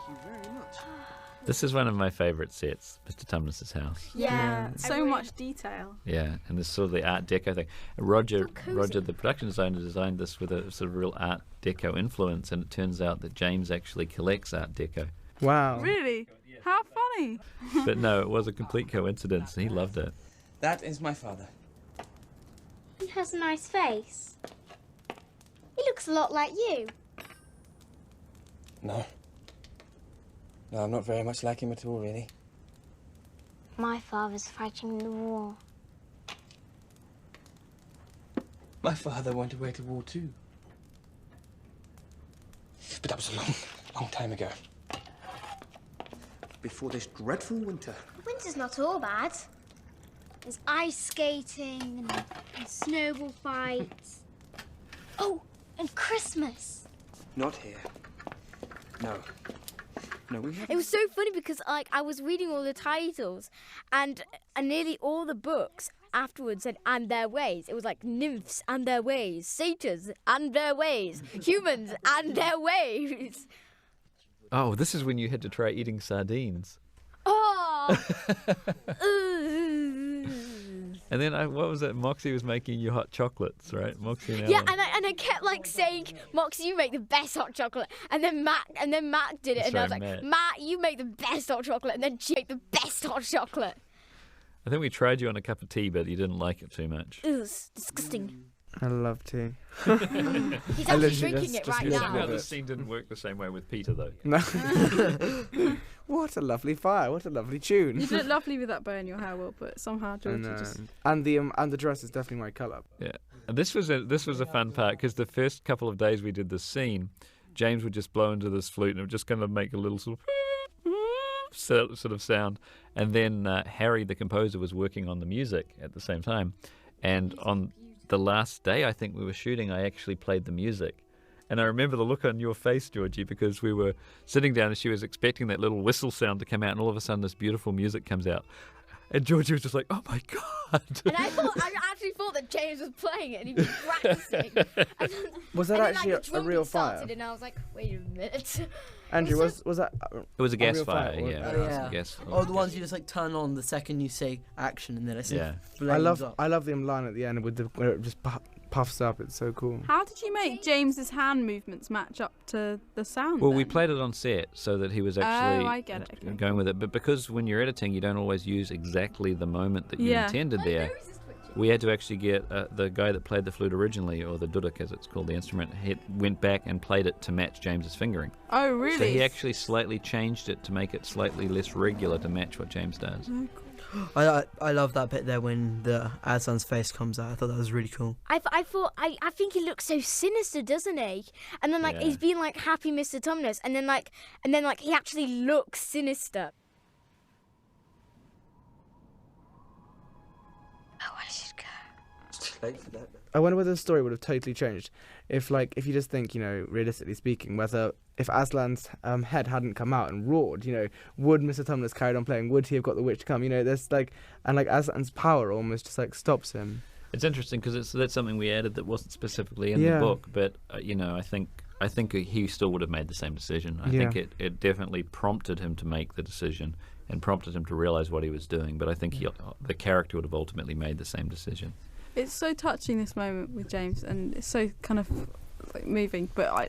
you very much. This is one of my favourite sets, Mr. Tumnus's house. Yeah, so much detail. Yeah, and this sort of the Art Deco thing. Roger, cozy. the production designer, designed this with a sort of real Art Deco influence, and it turns out that James actually collects Art Deco. Wow. Really? How funny. But no, it was a complete coincidence. He loved it. That is my father. He has a nice face. He looks a lot like you. No. No, I'm not very much like him at all, really. My father's fighting in the war. My father went away to war too. But that was a long, long time ago. Before this dreadful winter. Winter's not all bad. There's ice skating and snowball fights. Oh, and Christmas. Not here. No. No, we haven't. It was so funny because I was reading all the titles and nearly all the books afterwards said and their ways. It was like nymphs and their ways, satyrs and their ways, humans and their ways. Oh, this is when you had to try eating sardines. Oh! And then, what was it? Moxie was making you hot chocolates, right? Moxie and Yeah, Alan. and I kept saying, Moxie, you make the best hot chocolate. And then Matt did it, That's and I was right, like, Matt. Matt, you make the best hot chocolate, and then she make the best hot chocolate. I think we tried you on a cup of tea, but you didn't like it too much. It was disgusting. I love tea. He's actually literally drinking just- it just right listen Somehow to now. the scene didn't work the same way with Peter, though. No. What a lovely fire! What a lovely tune! You look lovely with that bow in your hair, Will, but somehow Georgie just... And the dress is definitely my colour. Yeah, and this was a fun part because the first couple of days we did this scene, James would just blow into this flute and it would just kind of make a little sort of sound, and then Harry, the composer, was working on the music at the same time, and on the last day I think we were shooting, I actually played the music. And I remember the look on your face, Georgie, because we were sitting down and she was expecting that little whistle sound to come out, and all of a sudden this beautiful music comes out. And Georgie was just like, oh my God. And I actually thought that James was playing it and he was practicing. And then, Was that and then, actually the a drum real beat started, fire? And I was like, wait a minute. Andrew, was that? It was a gas real fire, fire, yeah. or- it was a gas Oh, the ones you just turn on the second you say action, and then it's Yeah. I love the line at the end with where it just puffs up. It's so cool. How did you make James's hand movements match up to the sound? Well, we then? played it on set so that he was actually I get it, okay. going with it. But because when you're editing, you don't always use exactly the moment that you Yeah. intended there. We had to actually get the guy that played the flute originally, or the duduk as it's called, the instrument, went back and played it to match James's fingering. Oh, really? So he actually slightly changed it to make it slightly less regular to match what James does. I love that bit there when the Aslan's face comes out. I thought that was really cool. I think he looks so sinister, doesn't he? And then Yeah. he's being like happy Mr. Tumnus, and then he actually looks sinister. Oh, I should go. It's too late for that. I wonder whether the story would have totally changed if you just think, realistically speaking, whether if Aslan's head hadn't come out and roared, would Mr. Tumnus carried on playing? Would he have got the witch to come? There's Aslan's power almost just stops him. It's interesting because that's something we added that wasn't specifically in the book, but I think he still would have made the same decision. I think it definitely prompted him to make the decision and prompted him to realize what he was doing. But I think the character would have ultimately made the same decision. It's so touching, this moment with James, and it's so kind of moving. But I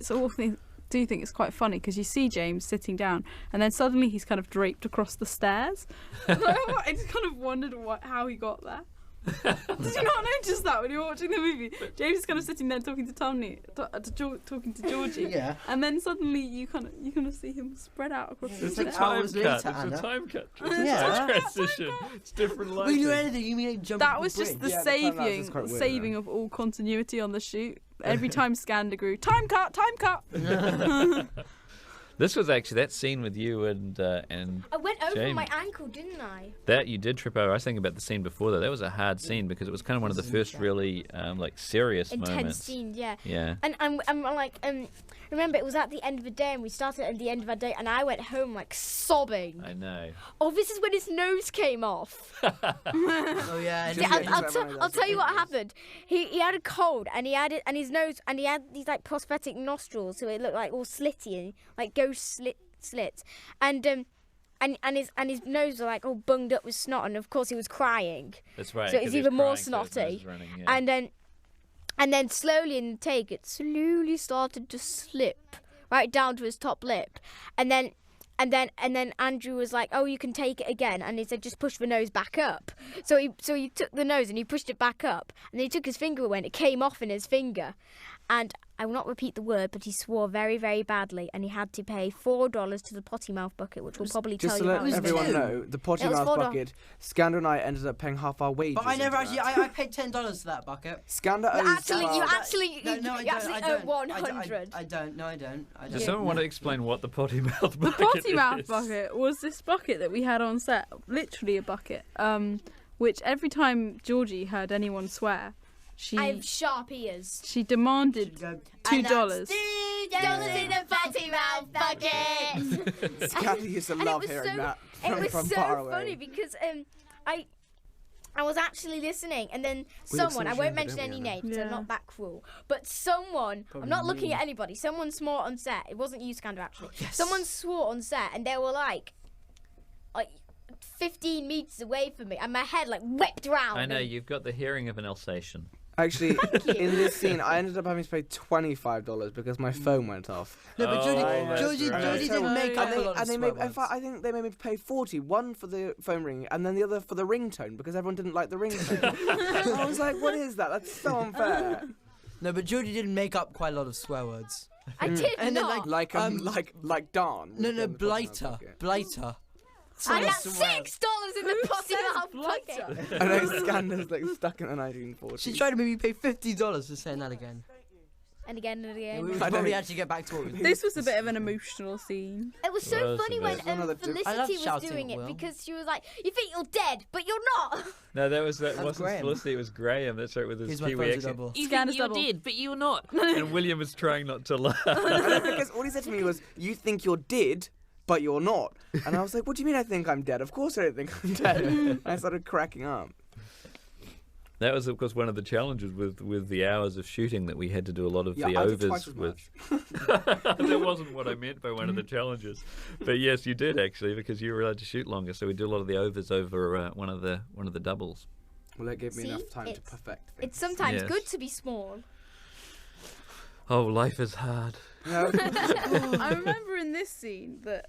do think it's quite funny because you see James sitting down, and then suddenly he's kind of draped across the stairs. I just kind of wondered how he got there. Did you not notice that when you were watching the movie? James is kind of sitting there talking to talking to Georgie, Yeah. and then suddenly you kind of see him spread out across the It's stairs. like hours later, It's Anna. a time cut. Yeah. It's a transition. It's different When you do lighting. anything, you mean jump That off was the just bridge. the Yeah, the time lapse is quite weird, saving though. of all continuity on the shoot. Every time Skander grew, time cut. This was actually that scene with you and I went over James. my ankle, didn't I? that you did trip over. I was thinking about the scene before that. That was a hard scene because it was kind of one of the first really serious Intense moments. scene, yeah. Yeah. And remember, it was at the end of the day, and we started at the end of our day, and I went home sobbing. I know. Oh, this is when his nose came off. Oh yeah. See, I'll tell you what happened. He had a cold, and he had his nose, and he had these prosthetic nostrils, so it looked like all slitty and ghost slits, and his nose was like all bunged up with snot, and of course he was crying. That's right. So it 'cause was he even more crying, so his nose snotty. is running, yeah. And then slowly in the take, it slowly started to slip right down to his top lip, and then Andrew was like, "Oh, you can take it again," and he said, "Just push the nose back up." So he took the nose and he pushed it back up, and then he took his finger away and it came off in his finger, and I will not repeat the word, but he swore very, very badly, and he had to pay $4 to the potty mouth bucket, which will probably Just tell to you let about everyone two. know, the potty It was mouth $4. bucket, Skander and I ended up paying half our wages. But I never into actually. that. I paid $10 for that bucket. Actually You actually No, I owe don't. 100. I don't. No, I don't. Does someone want to explain what the potty mouth The bucket potty mouth is? bucket was this bucket that we had on set, literally a bucket, which every time Georgie heard anyone swear, I have sharp ears. she demanded $2. $2 in the potty mouth bucket. Skander used to And love it was hearing so, that It was from so far away. funny because I was actually listening, and then We someone, I listened won't to mention them, any didn't names, we? I'm not that cruel, but someone, I'm not looking at anybody, someone swore on set, it wasn't you, Skander, actually. Someone swore on set, and they were like 15 metres away from me, and my head like whipped round. I know, and- you've got the hearing of an Alsatian. Actually, you. in this scene, I ended up having to pay $25 because my phone went off. No, but Oh, that's Georgie right. didn't make up a lot of and they swear made, in fact, words. I think they made me pay 40, one for the phone ringing and then the other for the ringtone because everyone didn't like the ringtone. I was like, what is that? That's so unfair. No, but Georgie didn't make up quite a lot of swear words. I did And then, not. like, Like Dawn. No, was in the potty mouth blighter. bucket. Blighter. I got Swear. $6 in the potty mouth bucket. I know Skander's like stuck in the 1940s. She tried to make me pay $50 for saying that again. And again and Yeah, again. we should I probably don't- actually get back to what we This was a bit of an emotional scene. It was so Well, funny when that's one of the I love Felicity was shouting doing at it Will. because she was like, "You think you're dead, but you're not." No, that wasn't Graham. Felicity, it was Graham. That's right, with his Here's my Kiwi photo accent. double. You Scanner's think you're double. dead, but you're not. And William was trying not to laugh. Because all he said to me was, you think you're dead, but you're not. And I was like, what do you mean I think I'm dead? Of course I don't think I'm dead. And I started cracking up. That was, of course, one of the challenges with the hours of shooting that we had to do a lot of Yeah, the I did overs twice as with. much. That wasn't what I meant by one of the challenges, but yes, you did actually because you were allowed to shoot longer. So we did a lot of the overs over one of the doubles. Well, that gave me See, enough time to it's- perfect things. It's sometimes Yes. good to be small. Oh, life is hard. No, I remember in this scene that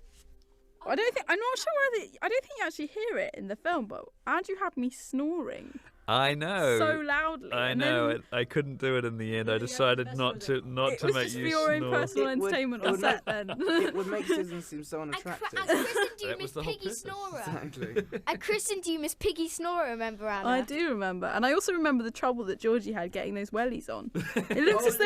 I'm not sure I don't think you actually hear it in the film, but Andrew had me snoring I know. so loudly. I and know. then I couldn't do it in the end. I decided not to it make was just for you your own snore. personal It would- entertainment it on would set then. it would make Susan seem so At unattractive. Kristen, do you That miss was the whole Piggy purpose. Snorer? Exactly. At Kristen, do you miss Piggy Snorer? Remember, Anna? I do remember, and I also remember the trouble that Georgie had getting those wellies on. It looks as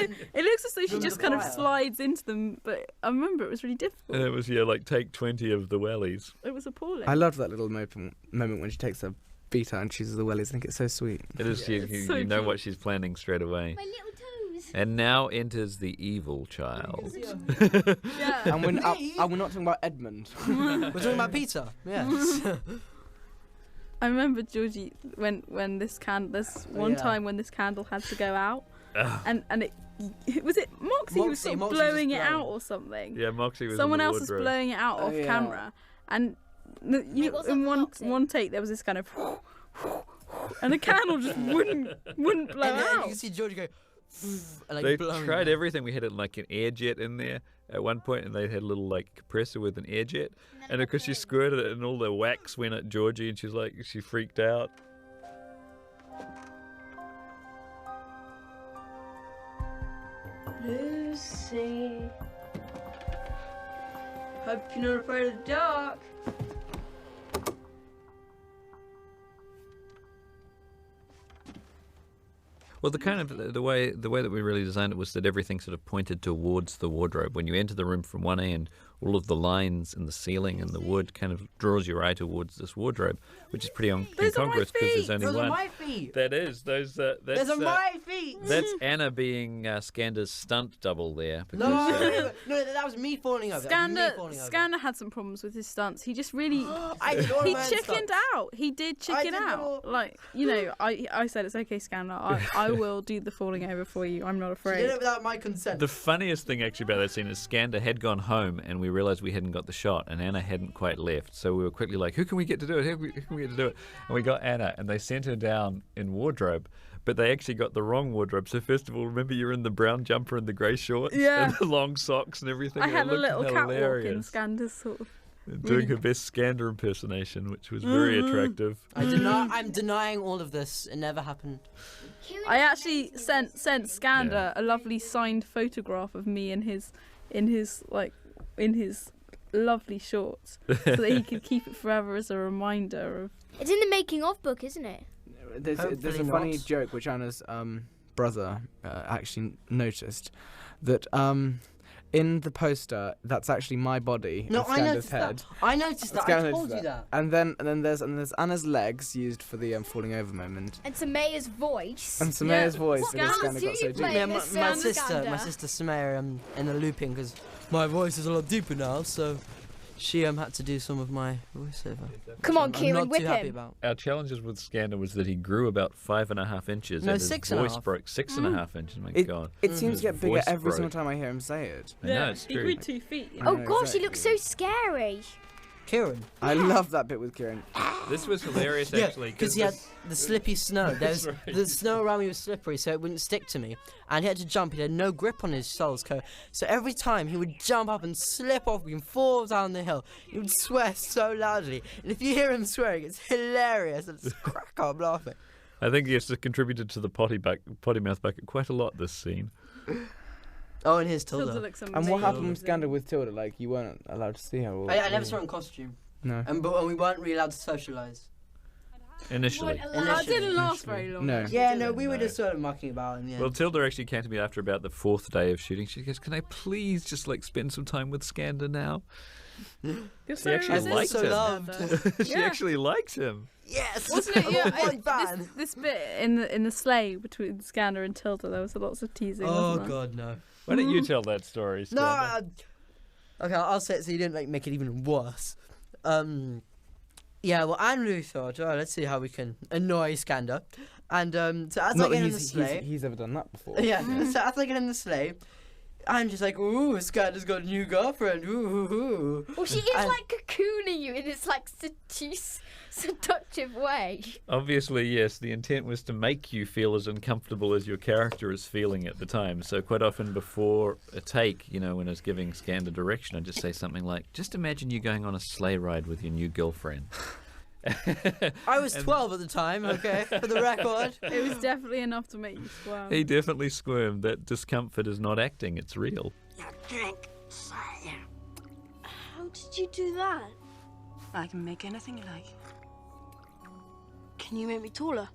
though she From just the kind of fire. slides into them, but I remember it was really difficult. And it was like take 20 of the wellies. It was appalling. I loved that little moment when she takes her feet out and chooses the wellies. I think it's so sweet. It is you it's so know cute. what she's planning straight away. My little toes. And now enters the evil child. yeah. And we're not talking about Edmund. We're talking about Peter. Yes. I remember Georgie when this there's one Yeah. time when this candle had to go out, Ugh. and it was Moxie who was Moxie sort of was blowing just it blowing. out or something. Yeah, Moxie was Someone in the else was wardrobe. blowing it out Oh, off yeah. camera, and It wasn't in Moxie. one take there was this kind of and the candle just wouldn't blow And then you out. can see Georgie go. And, like, They blowing tried it. everything. We had like an air jet in there at one point, and they had a little like compressor with an air jet. And of course, she squirted it, and all the wax went at Georgie, and she freaked out. Lucy. Hope you're not afraid of the dark. Well, the way that we really designed it was that everything sort of pointed towards the wardrobe. When you enter the room from one end, all of the lines in the ceiling and the wood kind of draws your eye towards this wardrobe, which is pretty Those are my incongruous because there's feet. only Those one. are my feet. That is those. That's, Those are my feet. That's Anna being Skander's stunt double there. Because, No, that was me falling over. That was me falling over. Scander had some problems with his stunts. He just really I did all he my own chickened stunts. out. He did chicken did out. all- Like, you know, I said it's okay, Scander. I will do the falling over for you. I'm not She afraid. did it without my consent. The funniest thing actually about that scene is Skander had gone home and we realised we hadn't got the shot, and Anna hadn't quite left. So we were quickly like, who can we get to do it? Who can we get to do it? And we got Anna, and they sent her down in wardrobe. But they actually got the wrong wardrobe. So first of all, remember you're in the brown jumper and the grey shorts and the long socks and everything. I had It a looked little catwalk in hilarious. Scander's sort of. Doing her best Skander impersonation, which was very attractive. I'm denying all of this. It never happened. I actually sent Scander a lovely signed photograph of me in his lovely shorts, so that he could keep it forever as a reminder of. It's in the making of book, isn't it? There's Hopefully a funny not. joke which Anna's brother actually noticed, that in the poster that's actually my body No, and I Scander's noticed head. that. I noticed that. Scander I noticed told you that. And then there's Anna's legs used for the falling over moment. And Samaya's voice. And Samaya's voice What because games Scander do got so you deep. play? Yeah, Miss my Skander. sister Samaya in the looping because my voice is a lot deeper now, so she had to do some of my voiceover. Come on, I'm Kieran, not whip too happy him. about. Our challenges with Skander was that he grew about 5.5 inches. No, and his 6.5. voice broke 6.5 inches. My God. It seems to get bigger Voice every single broke. time I hear him say it. I know, it's he true. grew 2 feet. I Oh know, gosh, he exactly. looks so scary. Kieran. I love that bit with Kieran. This was hilarious, Yeah, actually. because he had the slippy snow. That's right. The snow around me was slippery, so it wouldn't stick to me. And he had to jump. He had no grip on his soul's coat. So every time he would jump up and slip off and fall down the hill, he would swear so loudly. And if you hear him swearing, it's hilarious. And it's crack up laughing. I think he has contributed to the potty mouth bucket quite a lot, this scene. Oh, and here's Tilda Tilda. looks And what amazing. happened with Scander with Tilda? Like, you weren't allowed to see her? Or, I never saw him in costume. No. And we weren't really allowed to socialise. Initially. That didn't last very long. No. Yeah, no, we were No. just sort of mucking about in the end. Well, Tilda actually came to me after about the 4th day of shooting. She goes, "Can I please just spend some time with Skander now?" You're She actually resistant liked to him. Scander. She Yeah. actually liked him. yes! Wasn't it? Yeah, One fan. this bit in the sleigh between Scander and Tilda, there was lots of teasing. Oh, wasn't there? God, no. Why don't you tell that story, No, Skander? okay, I'll say it so you didn't make it even worse. Yeah, well, Anne Lou thought, oh, let's see how we can annoy Skander. And so as I Not get that in the sleigh, he's ever done that before. yeah, so as I get in the sleigh, I'm just like, ooh, Skander's got a new girlfriend, ooh. Well, she is And- cocooning you in this seductive way. Obviously, yes, the intent was to make you feel as uncomfortable as your character is feeling at the time. So quite often before a take, when I was giving Skander direction, I'd just say something like, just imagine you going on a sleigh ride with your new girlfriend. I was 12 at the time, okay, for the record. It was definitely enough to make you squirm. He definitely squirmed. That discomfort is not acting, it's real. How did you do that? I can make anything you like. Can you make me taller?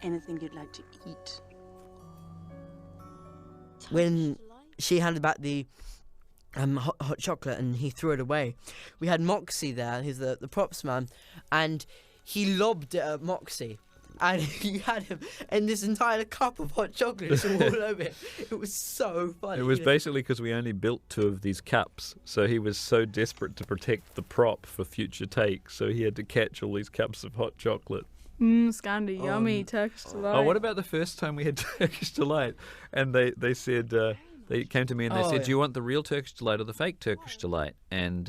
Anything you'd like to eat. When she handed back the hot chocolate and he threw it away, we had Moxie there, who's the props man, and he lobbed it at Moxie. And he had him, and this entire cup of hot chocolate is all over it. It was so funny. It was basically because we only built 2 of these cups, so he was so desperate to protect the prop for future takes, so he had to catch all these cups of hot chocolate. Scander, yummy Turkish delight. Oh, what about the first time we had Turkish Delight? And they said, they came to me and they said, do you want the real Turkish Delight or the fake Turkish Delight? And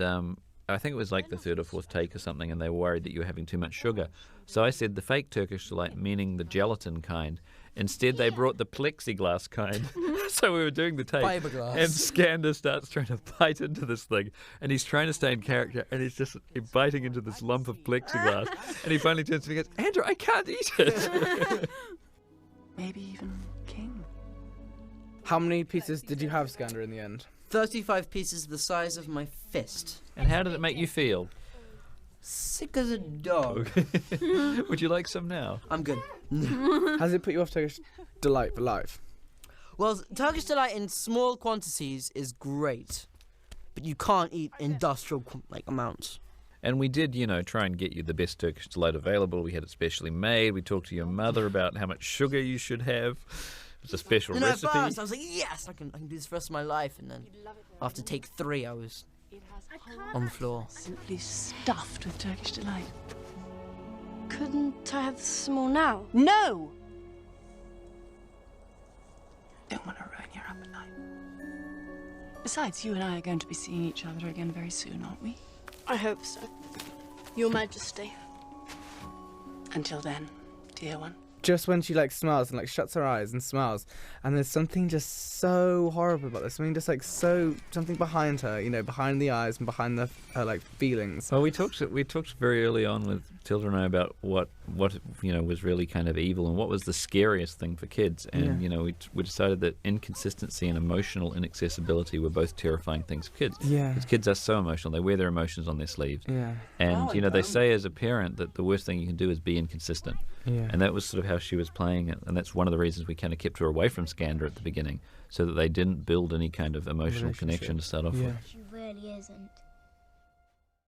I think it was like the 3rd or 4th take or something, and they were worried that you were having too much sugar. So I said the fake Turkish Delight, meaning the gelatin kind. Instead, they brought the plexiglass kind. So we were doing the take, Fiberglass. and Skander starts trying to bite into this thing, and he's trying to stay in character, and he's just biting into this lump of plexiglass, and he finally turns to me and goes, Andrew, I can't eat it. Maybe even king. How many pieces did you have, Skander, in the end? 35 pieces the size of my fist. And how did it make you feel? Sick as a dog. Would you like some now? I'm good. Has it put you off Turkish Delight for life? Well, Turkish Delight in small quantities is great, but you can't eat industrial amounts. And we did, try and get you the best Turkish Delight available. We had it specially made. We talked to your mother about how much sugar you should have. It was a special And at recipe. first I was like, yes, I can do this for the rest of my life. And then after take 3, I was on the floor. Simply stuffed with Turkish Delight. Couldn't I have some more now? No! Don't want to ruin your appetite. Besides, you and I are going to be seeing each other again very soon, aren't we? I hope so. Your Majesty. Until then, dear one. Just when she like smiles and like shuts her eyes and smiles, and there's something just so horrible about this. Something just like something behind her, you know, behind the eyes and behind her like feelings. Well, we talked very early on with Tilda and I about what was really kind of evil and what was the scariest thing for kids. And we decided that inconsistency and emotional inaccessibility were both terrifying things for kids. Yeah. Because kids are so emotional; they wear their emotions on their sleeves. Yeah. And they say as a parent that the worst thing you can do is be inconsistent. Yeah. And that was sort of how she was playing it, and that's one of the reasons we kind of kept her away from Skander at the beginning, so that they didn't build any kind of emotional connection to start off with. She really isn't.